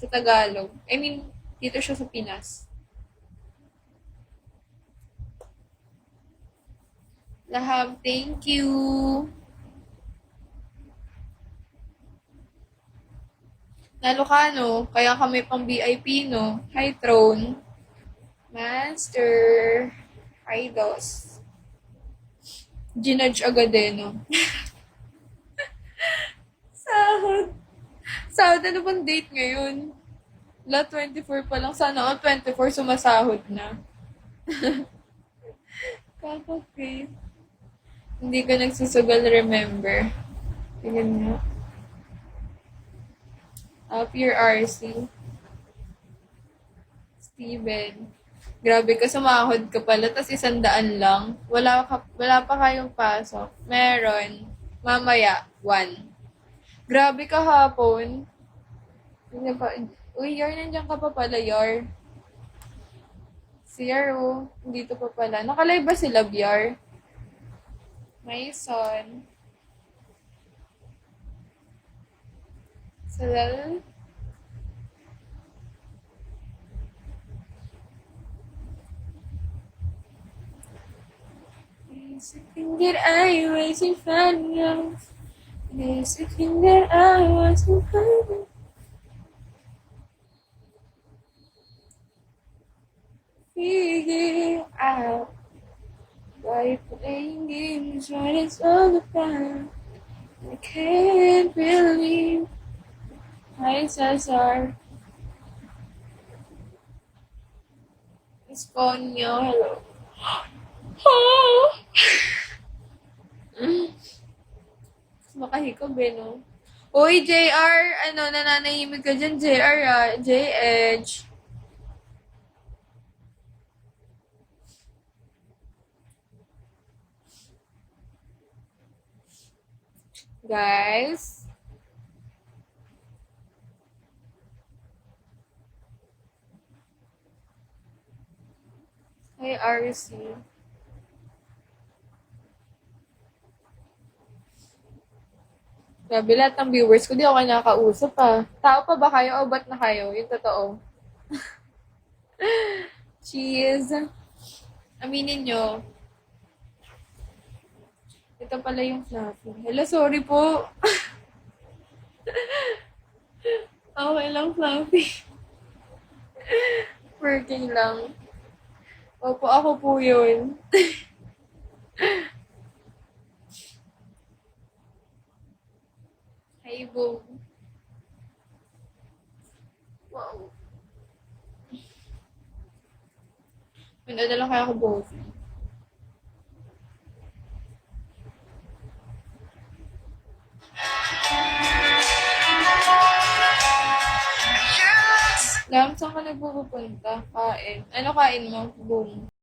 sa Tagalog. I mean, dito siya sa Pinas. Lahab, thank you. Nalo ka, no? Kaya kami pang VIP, no? Hi, Throne. Master. Hi, Dos. Ginudge agad eh, no? Sahod. Sahod, ano bang date ngayon? La 24 pa lang. Sana all 24 sumasahod na. Kakapit. Hindi ka nagsusugal, remember. Tingnan nga. Up your RC. Steven. Grabe ka, sumahod ka pala, tas 100 lang. Wala pa kayong pasok. Meron. Mamaya, 1. Grabe ka hapon. Hindi pa, uy, Yar, nandiyan ka pa pala, Yar. Si Yar, oh. Dito pa pala. Nakalive ba sila, Yar? My son. Salal. There's a thing that I wasn't finding out. There's a thing that I wasn't finding. Figure out why playing games what it's all about. I can't believe. Hi, Cesar. Miss Conyo, hello. Oh! Makahikob eh, no? Uy, JR, ano, nananahimik ka dyan, JR, ah. J-Edge. Guys. Hi, RC. Grabe, lahat ng viewers ko, di ako nakakausap ah. Tao pa ba kayo o ba't na kayo? Yung totoo. Cheese. Aminin nyo. Ito pala yung fluffy. Hello, sorry po. Okay lang, fluffy. Working lang. Opo, ako po yun. Hi, boom. Wow. Mandala kaya ako both. Lam, saan ka nagpupunta? Kain. Ano kain mo? Boom.